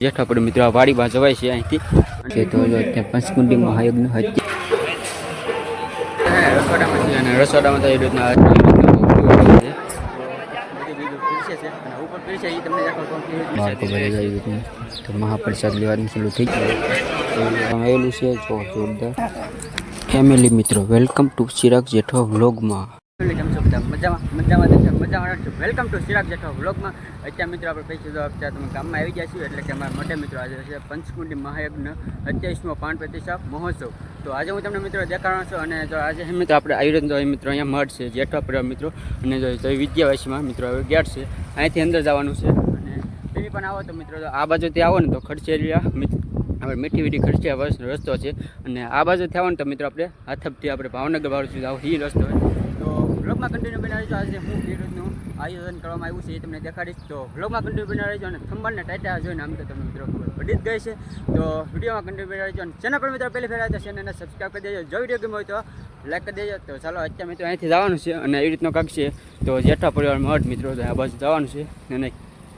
જેઠા પડે મિત્રો આ વાડીમાં જવાય છે અહીંથી તો ત્યાં પંચકુંડી મહાયજ્ઞ હતી રસોડામાં છે અને રસોડામાં તો એ રીતના તો મહાપ્રસાદ લેવાનું ચાલુ થઈ ગયું આવેલું છે જો જોરદાર ફેમિલી મિત્રો વેલકમ ટુ ચિરાગ જેઠો વ્લોગમાં મજામાં વેલકમ ટુ ચિરાગ જેઠો વ્લોગમાં અત્યારે મિત્રો આપણે પૈસા જો અત્યારે તમે ગામમાં આવી ગયા છીએ એટલે કે અમારા મોટા મિત્રો આજે છે પંચકુંડી મહાયજ્ઞ 28મો પાન પ્રતિષ્ઠા મહોત્સવ તો આજે હું તમને મિત્રો દેખાડવાનો છું અને જો આજે મિત્રો આપણે આયુર્વેદ જો મિત્રો અહીંયા મઠ છે જેઠા પર મિત્રો અને જો વિદ્યાવાસીમાં મિત્રો હવે ગેટ છે અહીંથી અંદર જવાનું છે અને એવી પણ આવો તો મિત્રો આ બાજુથી આવો ને તો ખડચેરિયા આપણે મીઠી વીઠી ખડચેરિયા રસ્તો છે અને આ બાજુથી આવો ને તો મિત્રો આપણે હાથપથી આપણે ભાવનગર બાજુ સુધી આવો એ રસ્તો હોય તો વ્લોગમાં કન્ટિન્યુ બનાવીશું આજે હું એ રીતનું આયોજન કરવામાં આવ્યું છે એ તમને દેખાડીશ તો વ્લોગમાં કન્ટિન્યુ બનાવીશું અને થંબનેલને ટાઈટા જોઈને આમ તો તમને મિત્રો ખબર પડી જ ગઈ છે તો વિડીયોમાં કન્ટિન્યુ બનાવીશું અને ચેનલ પર મિત્રો પહેલી ફેર આવે તો ચેનલને સબસ્ક્રાઈબ કરી દેજો જો વિડીયો ગમ્યો હોય તો લાઈક કરી દેજો તો ચાલો અત્યારે મિત્રો અહીંથી જવાનું છે અને એવી રીતનો કાંક છે તો જેઠા પરિવાર મઠ મિત્રો આ બાજુ જવાનું છે અને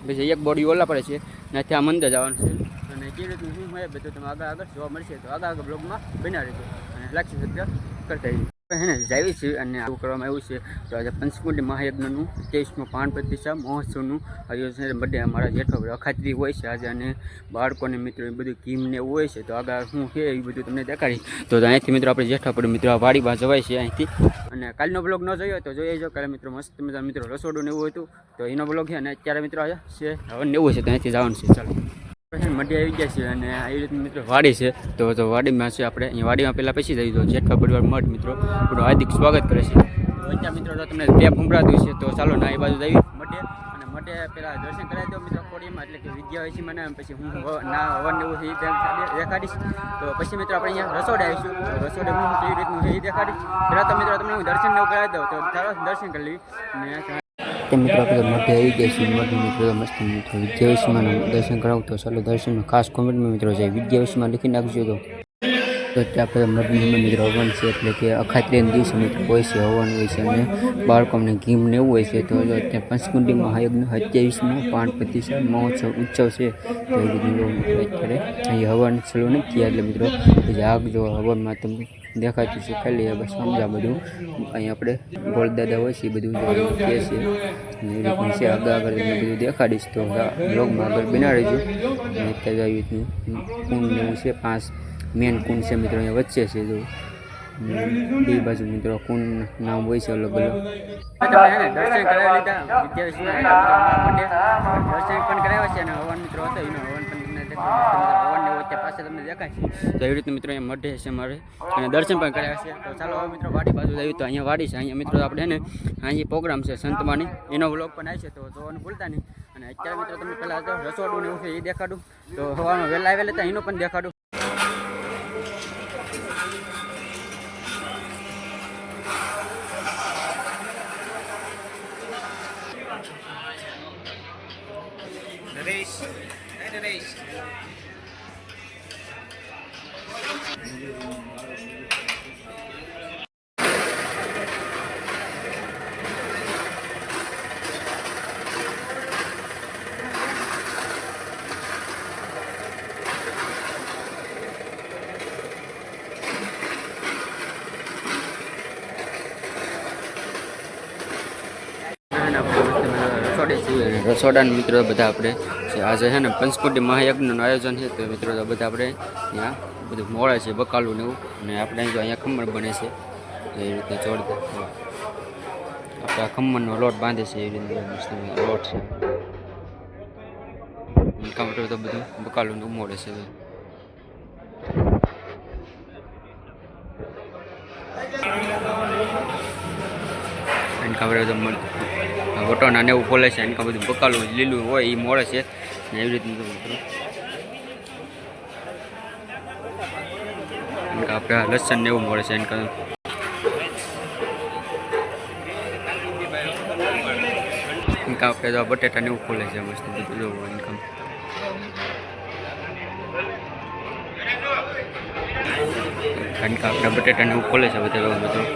પછી એક બોડી ઓલા પડે છે અને ત્યાં મંદિર જવાનું છે અને જે રીતનું શું હોય બધું તમે આગળ જોવા મળશે તો આગળ બ્લોગમાં બનાવી દેજો અને લાઈક સબસ્ક્રાઈબ કરતા એને જાવી છે અને આવું કરવામાં આવ્યું છે તો આજે પંચકુંડી મહાયજ્ઞનું 23મો પાન પ્રતિષ્ઠા મહોત્સવનું આયોજન બધે અમારા જેઠો અખાત્રી હોય છે આજે અને બાળકોને મિત્રો એ બધું કીમને એવું હોય છે તો આગળ શું છે એ બધું તમને દેખાડી તો અહીંથી મિત્રો આપણે જેઠા પડે મિત્રો આ વાડીમાં જવાય છે અહીંથી અને કાલનો બ્લોગ ન જોયો તો જોઈએ જો કાલે મિત્રો મસ્ત મજા મિત્રો રસોડું ને એવું હતું તો એનો બ્લોગ છે અને અત્યારે મિત્રો આવ્યા છે હવે એવું છે તો અહીંથી જવાનું છે ચાલો મઢી આવી ગયા છે અને આવી રીતે મિત્રો વાડી છે તો વાડીમાં છે આપણે અહીંયા વાડીમાં પહેલાં પછી જઈ દો જેઠા પરિવાર મઠ મિત્રો થોડું હાર્દિક સ્વાગત કરે છે તો અત્યારે મિત્રો તો તમને ટેપ ઉમરાતું છે તો ચાલો ના એ બાજુ જઈએ મઢે અને મઢે પહેલાં દર્શન કરાવી દો મિત્રો કોડીમાં એટલે કે વિદ્યાવાસી મને પછી હું ના હવન એવું છે એ દેખાડીશ તો પછી મિત્રો આપણે અહીંયા રસોડે આવીશું રસોડે હું કેવી રીતનું છે એ દેખાડીશ પહેલાં તો મિત્રો તમને હું દર્શન એવું કરાવી દઉં તો ચાલો દર્શન કરી લઈએ અને મિત્રો આપણે મધ્ય આવી ગયા છીએ મધ્ય મિત્રો મસ્ત મિત્રો વિદ્યાવાસીમાં દર્શન કરાવું તો ચાલો દર્શનમાં ખાસ કોમેન્ટમાં મિત્રો જાય વિદ્યાવાસીમાં લખી નાખજો તો ત્યાં આપણે મિત્રો હવન છે એટલે કે અખાત્રીના દિવસે મિત્રો હોય છે હવન હોય છે અને બાળકોને ગીમને એવું હોય છે તો ત્યાં પંચકુંડી મહાયજ્ઞ 27મો પાન પ્રતિષ્ઠા મહોત્સવ ઉત્સવ છે તો એ બધું અત્યારે અહીં હવન ચાલુ નથી એટલે મિત્રો આગ જો હવનમાં તમને દેખાતું છે ખાલી બસ સમજા બધું અહીં આપણે ગોળદાદા હોય છે એ બધું કહે છે એ રીતનું છે આગળ તમને બધું દેખાડીશ તો બ્લોગમાં આગળ બનાવીશું અને અત્યારે આવી રીતનું કુંડ એવું છે 5 મેન કુંડ છે મિત્રો અહીંયા વચ્ચે છે જો બે બાજુ મિત્રો કુંડ નામ હોય છે અલગ અલગ દર્શન કરાવી લીધા દર્શન પણ કરાવ્યા છે અને હવન મિત્રો હતો એનો હવન પણ તમને પાસે તમને દેખાય છે તો એવી રીતે મિત્રો અહીંયા મઢે છે મારે અને દર્શન પણ કર્યા છે તો ચાલો હવે મિત્રો વાડી બાજુ જઈએ તો અહીંયા વાડી છે અહીંયા મિત્રો આપણે ને અહીંયા પ્રોગ્રામ છે સંતમાની એનો વ્લોગ પણ આવે છે તો જોવાનું ભૂલતા નહીં અને અત્યારે મિત્રો તમને પહેલાં રસોડું ને એવું છે એ દેખાડું તો હવામાં વહેલા આવેલા હતા એનો પણ દેખાડું રસોડાના મિત્રો બધા આપણે આજે છે ને પંચકુંડી મહાયજ્ઞનું આયોજન છે તો મિત્રો બધા આપણે ત્યાં બધું મોડે છે બકાલું ને એવું અને આપણે જો અહીંયા ખમણ બને છે એ રીતે જોડતા આપણે આ ખમણનો લોટ બાંધે છે એવી રીતે લોટ છે ટમેટો તો બધું બકાલું ને ઉમોડે છે ખબર વટોના ને એવું ખોલે છે એને બધું બકાલું લીલું હોય એ મળે છે ને એવી રીતનું મિત્રો આપણે લસણ ને એવું મળે છે એને આપણે તો બટેટા ને એવું ખોલે છે મસ્ત બધું જોવું ઇન્કમ કારણ કે આપણે બટેટા ને એવું ખોલે છે બધા બધું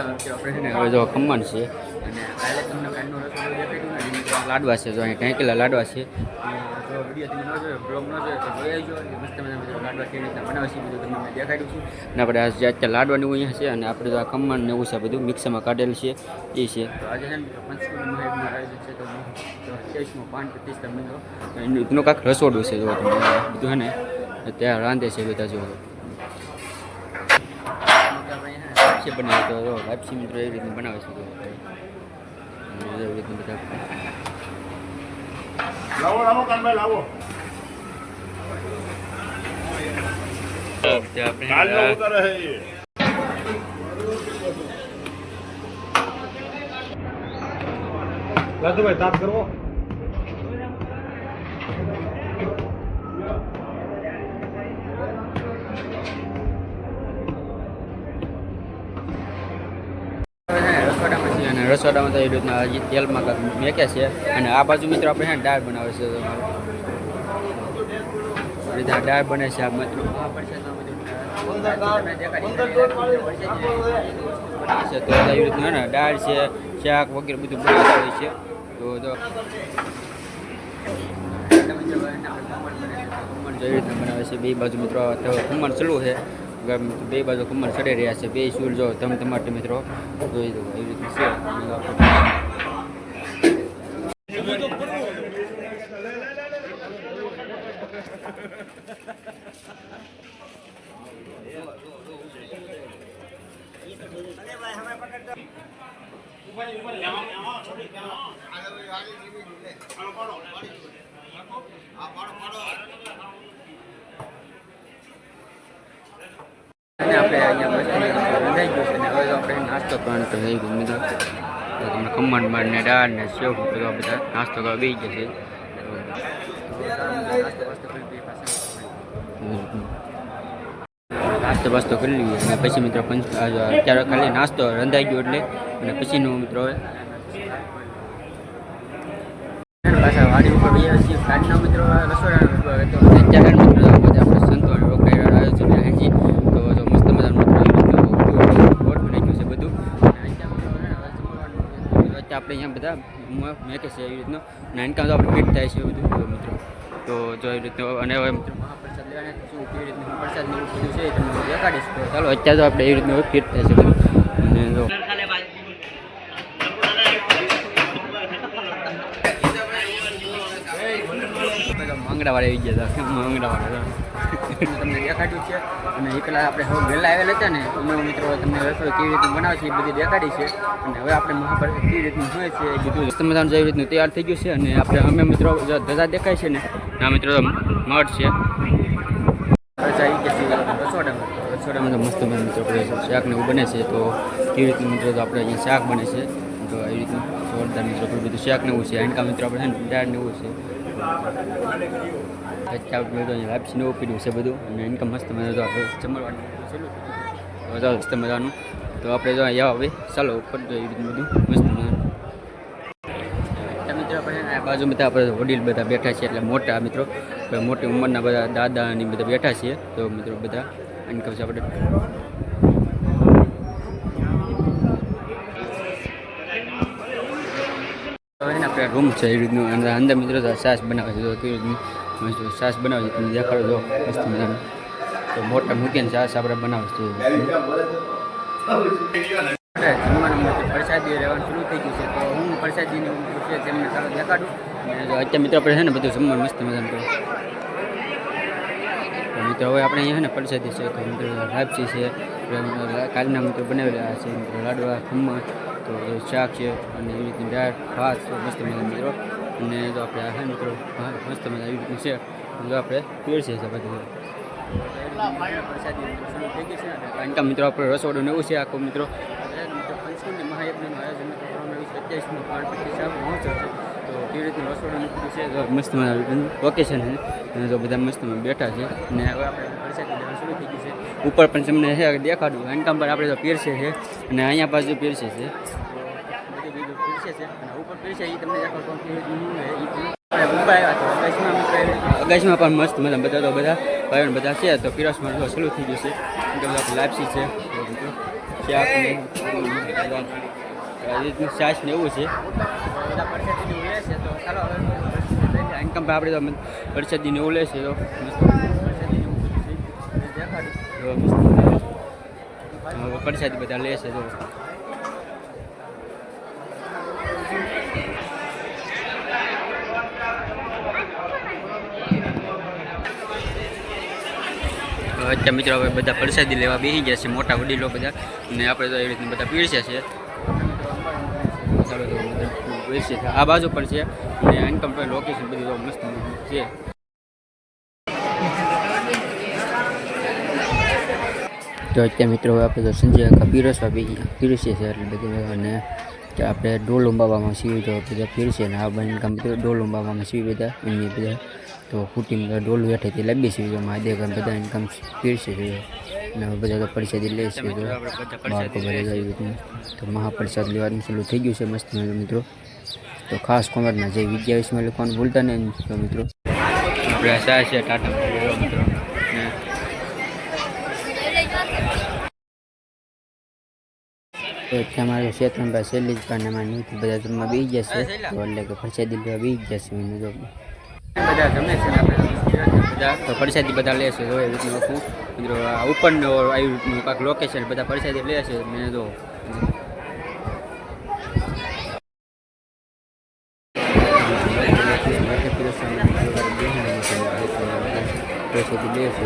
આપણે છે ને હવે જો ખમણ છે અને કાલે તમને કાલનો રસોડો દેખાડ્યું ને લાડવા છે જો અહીં ઢાંકેલા લાડવા છે. જો વિડીયો તમે ન જોયો બ્લોગ ન જોયો તો જોઈ આવજો. મસ્ત મજાના લાડવા કેવી રીતના બનાવે છે બધું તમને મેં દેખાડ્યું છું. અને આપણે આ જે અત્યારે લાડવાનું અહીંયા છે અને આપણે તો આ ખમણ ને એવું છે બધું મિક્સરમાં કાઢેલું છે એ છે. તો આજે છે ને પંચકુલ મહાયજ્ઞનું આયોજન છે તો 28મો પાન પ્રતિષ્ઠા મિત્રો એનું કાંક રસોડું છે જો તમે બધું છે ને ત્યાં રાંધે છે બધા જો લાપસી બનાવે તો લાપસી મિત્રો એવી રીતની બનાવે છે એવી રીતની બધા લાવો કાનભાઈ લાવો. કાલનો ઉતારે છે એ. રાજુભાઈ તાપ કરવો. રસોડામાં તો એ રીતના તેલમાં કાંઈક મેકે છે અને આ બાજુ મિત્રો આપણે છે ને દાળ બનાવે છે રીતના દાળ બને છે આ મિત્રો તો એવી રીતના ને દાળ છે શાક વગેરે બધું બનાવતા હોય છે. તો જો ખમણ એવી રીતના બનાવે છે બે બાજુ મિત્રો ખમણ ચલવું છે બે બાજુ ખમણ ચડી રહ્યા છે બે સૂર જો તમે તમારે મિત્રો જોઈ દો એવી રીતનું છે. અને આપણે અહીંયા રંધાઈ ગયું છે ને હવે તો આપણે નાસ્તો પણ તો થઈ ગયો મિત્રો તમને ખમણ બાર ને દાળ ને સેવ બધા નાસ્તો કરવા બેસી ગયા છે. નાસ્તો બાસ્તો કરી લઈએ અને પછી મિત્રો અત્યારે ખાલી નાસ્તો રંધાઈ ગયો એટલે અને પછીનું મિત્રો હવે પાછા વાડી ઉપર ગયા છીએ ગાડીના મિત્રો રસોડા તો અત્યારે મિત્રો આપણે સંતોષ રોકાઈ આવ્યો છે હાજી તો મસ્ત મજાનું ગોઠ બનાવી ગયું છે બધું અત્યારે આપણે અહીંયા બધા મેકે છે એવી રીતનું નાનકામ તો આપણે ફિટ થાય છે બધું મિત્રો તો જો એવી રીતનું અને હવે મિત્રો મહાપ્રસાદ લેવાના શું કેવી રીતનું પ્રસાદ ને એવું બધું છે તમને દેખાડીશ તો ચાલો અત્યારે તો આપણે એવી રીતનું ફિટ થાય છે બધું અને જો મંગળવારે આવી ગયા હતા મંગળવારે તમને દેખાડ્યું છે અને એ પેલા આપણે હવે વહેલા આવેલા હતા ને અમે મિત્રો તમને રસોઈ કેવી રીતનું બનાવે છે એ બધી દેખાડી છે અને હવે આપણે મહાભારત કેવી રીતનું હોય છે એ બધું મસ્ત જેવી રીતનું તૈયાર થઈ ગયું છે અને આપણે અમે મિત્રો ધજા દેખાય છે ને આ મિત્રો મઠ છે રસોડામાં તો મસ્ત મિત્રો આપણે શાક ને એવું બને છે તો કેવી રીતનું મિત્રો આપણે અહીંયા શાક બને છે તો એવી રીતનું જોરદાર મિત્રો બધું શાક ને એવું છે હાંડકા મિત્રો આપણે છે ને દાળ ને એવું છે લાપસી ને પીડ્યું છે બધું અને ઇન્કમ મસ્ત મજા આપણે જમવાનું મસ્ત મજાનું તો આપણે જો અહીંયા હવે ચાલો ઉપર જો એવી રીતનું બધું મસ્ત મજાનું મિત્રો આપણે આ બાજુ બધા આપણે વડીલ બધા બેઠા છે એટલે મોટા મિત્રો મોટી ઉંમરના બધા દાદા અને બધા બેઠા છીએ તો મિત્રો બધા ઇન્કમ છે આપણે આપણે રૂમ છે એ રીતનું અંદર મિત્રો સાસ બનાવે છે તો કેવી રીતનું સાસ બનાવે છે તમે દેખાડો જો મસ્ત મજાનું તો મોટા મૂકીને સાસ આપણે બનાવે છે જમવાનું પ્રસાદી રહેવાનું શરૂ થઈ ગયું છે તો હું પ્રસાદીનું છે તેમને સારું દેખાડું અને જો અત્યારે મિત્રો આપણે છે ને બધું જમવાનું મસ્ત મજાનું કરું મિત્રો હવે આપણે અહીંયા છે ને પ્રસાદી છે તો મિત્રો લાપસી છે કાલના મિત્રો બનાવેલા છે મિત્રો લાડવા ખમણ તો શાક છે અને એવી રીતની દાળ ભાત છે મસ્ત મજા મિત્રો અને જો આપણે આ મિત્રો મસ્ત મજા એવી રીતનું છે જો આપણે પીરસીએ છે બધું પ્રસાદી શરૂ થઈ ગઈ છે કારણ કે મિત્રો આપણે રસોડું એવું છે આખું મિત્રો પંચકુલની મહાયજ્ઞનું આયોજન કરવામાં આવ્યું છે 27મો પાન પ્રતિષ્ઠા મહોત્સવ છે તો કેવી રીતનું રસોડું નીકળ્યું છે મસ્ત મજા લોકેશન છે અને જો બધા મસ્ત બેઠા છે અને હવે આપણે પ્રસાદી લેવાનું શરૂ થઈ ગયું છે ઉપર પણ તમને દેખાડું હાંડકામ પર આપણે તો પીરસે છે અને અહીંયા બાજુ પીરસે છે બીજું પીરસે છે અને ઉપર પીરસે એ તમને દેખાડું અગાશમાં પણ મસ્ત મજા બધા તો બધા ભાઈઓ બધા છે તો પીરસમાં શરૂ થઈ ગયું છે લાપસી છે શાક ને રીતનું છાશ ને એવું છે બધા પરસાદી એવું લેશે તો ચાલો હવે ઇન્કમ આપણે તો પરસાદીને એવું લેશે તો પરસાદી બધા લેશે તો અત્યારે મિત્રો હવે બધા પ્રસાદી લેવા બેસી ગયા છે મોટા વડીલો બધા ને આપણે તો એવી રીતના બધા પીરસે છે પીરસે છે આ બાજુ પણ છે અને ઇન્કમ પર લોકેશન બધી તો મસ્ત છે તો અત્યારે મિત્રો આપણે તો સંજય કાકા પીરસવા પીરસે છે એટલે બધું અને આપણે ડોલ ઉંબાવામાં સીવી તો બધા પીરસે ને આ બંને કામ મિત્રો ડોલ ઉંબાવામાં સીવી બધા એમની બધા તો ફૂટી ડોલ હેઠેથી લાંબી સીવી મહાદેવ કામ બધા ઇન્કમ પીરસે છે અને બધા તો પ્રસાદી લે છે તો બાળકો બધા આવી રીતના તો મહાપ્રસાદ લેવાનું ચાલુ થઈ ગયું છે મસ્ત મિત્રો તો ખાસ કોમેન્ટમાં જય વિદ્યા વિષયમાં લખવાનું ભૂલતા નહીં તો મિત્રો આપણે આશા છે ટાટા મિત્રો તો તમારે ક્ષેત્રમાં સહેલી જ કારણમાં નથી બધા જમવા બેસી જશે તો એટલે કે પ્રસાદી લેવા બેસી જશે બધા જમે છે બધા તો પ્રસાદી બધા લેશે તો એ રીતનું આખું મિત્રો ઉપરનો આવી રીતનું કાંઈક લોકેશન બધા પ્રસાદી લેશે મેં તો પ્રસાદી લેશે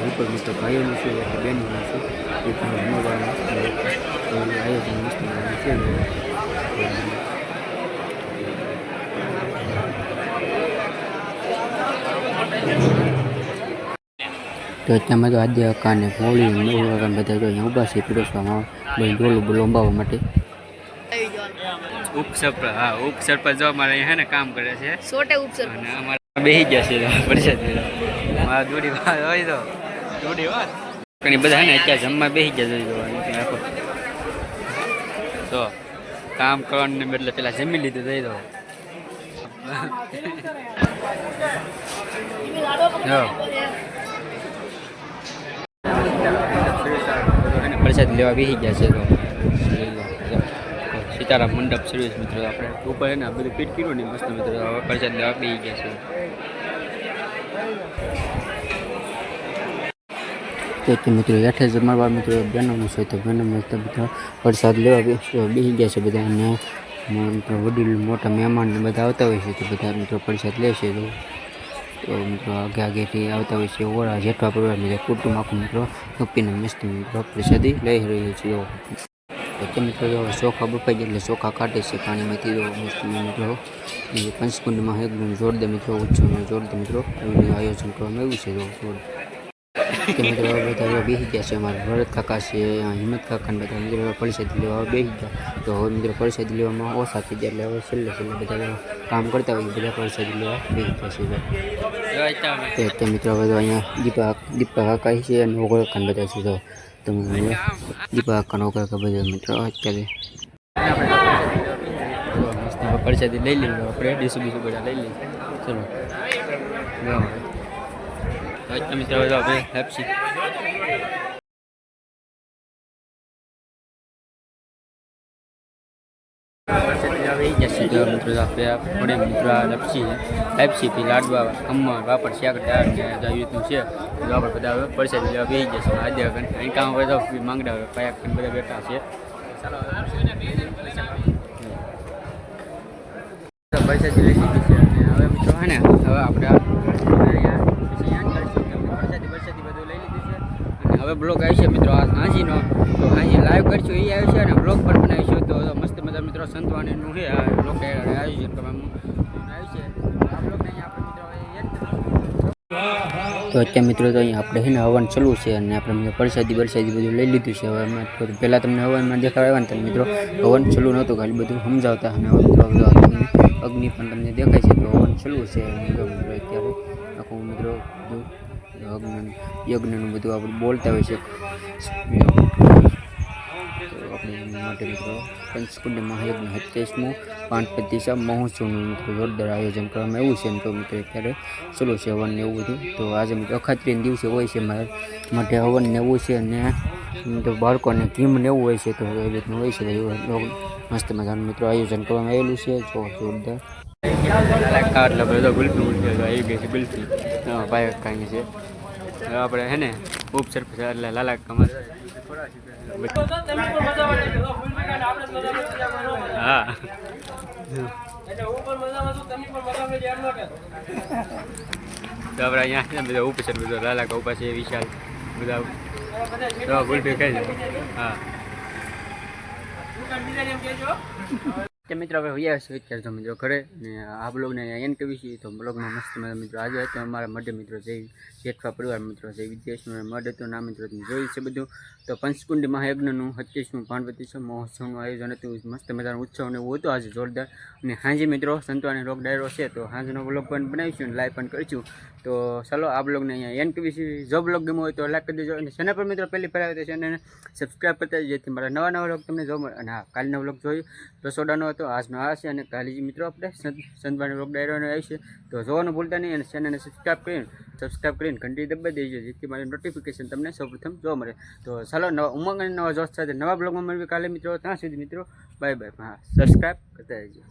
ઉપર મિત્રો ભાઈઓનું છે એટલે બહેનોનું છે એ પણ જમવાનું આયોજન મસ્ત છે તો અત્યારમાં તો આદ્ય કાને હોળી બધા તો અહીંયા ઊભા છે પીરસવામાં બધું ડોલું લોંબાવવા માટે ઉપસરપંચ જો અમારે અહીંયા ને કામ કરે છે અને અમારે બેસી ગયા છે પરિષદ દોડી વાત હોય તો દોડી વાત ઘણી બધા ને અત્યારે જમવા બેસી ગયા આખો તો કામ કરવાનું બદલે પેલા જમી લીધું દઈ દો પ્રસાદ લેવા બેસી ગયા છે તો સીતારામ મંડપ સર્વિસ મિત્રો આપણે ઉપર એને બધું ફીટ કર્યું ને મસ્ત મિત્રો પ્રસાદ લેવા બેસી ગયા છે મિત્રો હેઠે જમાડવા મિત્રો બહેનોનું છે તો બહેનો બધા પ્રસાદ લેવા બેસી ગયા છે બધા અને મિત્રો વડીલ મોટા મહેમાન બધા આવતા હોય છે તો બધા મિત્રો પ્રસાદ લેશે તો મિત્રો આગેથી આવતા હોય છે ઓળા જેઠવા પરિવાર મિત્રો કુટુંબ આખું મિત્રો કપીને મસ્ત મિત્રો પ્રસાદી લઈ રહ્યો છે તો મિત્રો ચોખા બપાઈ ગયા એટલે ચોખા કાઢે છે પાણીમાંથી મસ્ત મિત્રો પંચકુંડમાં એકદમ જોરદાર મિત્રો ઉત્સવનું જોરદાર મિત્રો એવું આયોજન કરવામાં આવ્યું છે મિત્રો બધા બેસી ગયા છે અમારા ભરત કાકા છે હિંમત કાકા બધા મિત્રો પ્રસાદી લેવા બેસી ગયા તો હવે મિત્રો પ્રસાદી લેવામાં ઓછા થઈ ગયા એટલે હવે છેલ્લે બધા કામ કરતા હોય બધા પ્રસાદી લેવા બેસી ગયા છે મિત્રો બધા અહીંયા દીપા કાકા છે અને ઓગળ કાકા બધા છે તો તમે દીપા કાકાનો ઓગળ કાકા બધા મિત્રો અત્યારે પ્રસાદી લઈ લઈએ આપણે ડીસું બધા લઈ લઈએ ચલો મિત્રો આપણે હેપ્સી મિત્રો આપણે મિત્રો લપસી હેપ્સી થી લાડવા ખમણ પાપડ શાક દાળ ને આવી રીતનું છે તો આપણે બધા હવે પ્રસાદી લેવા બેસી જશે આદ્ય અહીં કામ બધા માંગડા પાયા બધા બેઠા છે ચાલો પ્રસાદી લઈ લીધી છે અને હવે મિત્રો હે ને હવે આપણે હવે બ્લોગ આવશે મિત્રો હાંજીનો તો હાંજી લાઈવ કરશું એ આવશે અને બ્લોગ પણ બનાવીશું તો મસ્ત મજા મિત્રો સંતવાણીનું છે આ બ્લોગ આયોજન કરવામાં આવશે આ બ્લોગને તો અત્યારે મિત્રો તો અહીંયા આપણે છે ને હવન ચાલુ છે અને આપણે પ્રસાદી બધું લઈ લીધું છે હવે પહેલાં તમને હવનમાં દેખાડવા ને તમે મિત્રો હવન ચાલુ નહોતું ખાલી બધું સમજાવતા અને હવે મિત્રો અગ્નિ પણ તમને દેખાય છે તો હવન ચાલુ છે મિત્રો અત્યારે આખું મિત્રો યજ્ઞનું બધું આપણે બોલતા હોય છે આપણી માટે મિત્રો પંચકુંડી મહાયજ્ઞ 27મો પાન પ્રતિષ્ઠા મહોત્સવનું મિત્રો જોરદાર આયોજન કરવામાં આવ્યું છે. તો મિત્રો અત્યારે ચલો છે હવન ને એવું બધું. તો આજે મિત્રો અખાત્રીના દિવસે હોય છે મારા માટે હવન ને એવું છે, અને તો બાળકોને ઘીમ ને એવું હોય છે. તો એ રીતનું હોય છે. મસ્ત મજાનું મિત્રો આયોજન કરવામાં આવેલું છે. જો જોરદાર એટલે બધો ગુલ્ફી આવી ગઈ છે. ગુલ્ફી ભાઈ કાંઈ છે. હવે આપણે હે ને ઉપસર એટલે લાલા કમર હા તો આપણે અહીંયા છે ને બધા ઉપસર બધો લાલા કા ઉભા છે, વિશાલ બધા ગુલ્ફી ખાઈ જાય. હા તો મિત્રો હવે હોઈએ છે અત્યારે તો મિત્રો ઘરે, ને આ બ્લોગને એન્ડ કરવી છે. તો બ્લોગમાં મસ્ત મજા મિત્રો આજે હતો અમારા મઢે મિત્રો જય જેઠવા પરિવાર મિત્રો જય વિદ્યાસનું મઢ હતું ના મિત્રો તમે જોયું છે બધું. તો પંચકુંડી મહાયજ્ઞનું 27મું પાન પ્રતિષ્ઠા મહોત્સવનું આયોજન હતું. મસ્ત મજાનું ઉત્સવ ને એવું હતું આજે જોરદાર. અને સાંજે મિત્રો સંતવાણી રોગ ડાયરો છે, તો સાંજનો બ્લોગ પણ બનાવીશું અને લાઈવ પણ કરીશું. તો ચાલો આ બ્લોગને અહીંયા એન્ડ કરવી છે. જો બ્લોગ ગમ્યો હોય તો લાઈક કરી દેજો, અને ચેનલ પર મિત્રો પહેલી ફેર આવે તો ચેનલને સબસ્ક્રાઈબ કરતા જેથી મારા નવા નવા બ્લોગ તમને જોવા મળે. અને હા, કાલનો બ્લોગ જોયું રસોડાનો હતો, આજનો આ છે, અને કાલે મિત્રો આપણે સંતવાણી રોગ ડાયરોનો આવી છે. તો જોવાનું ભૂલતા નહીં, અને ચેનલને સબસ્ક્રાઈબ કરીને ઘંટી દબાવી દેજો જેથી મારી નોટિફિકેશન તમને સૌપ્રથમ જોવા મળે. તો ચાલો નવા ઉમંગ અને નવા જોશ સાથે નવા બ્લોગમાં મળવી કાલે મિત્રો. ત્યાં સુધી મિત્રો બાય બાય. હા, સબસ્ક્રાઈબ કરતા રહેજો.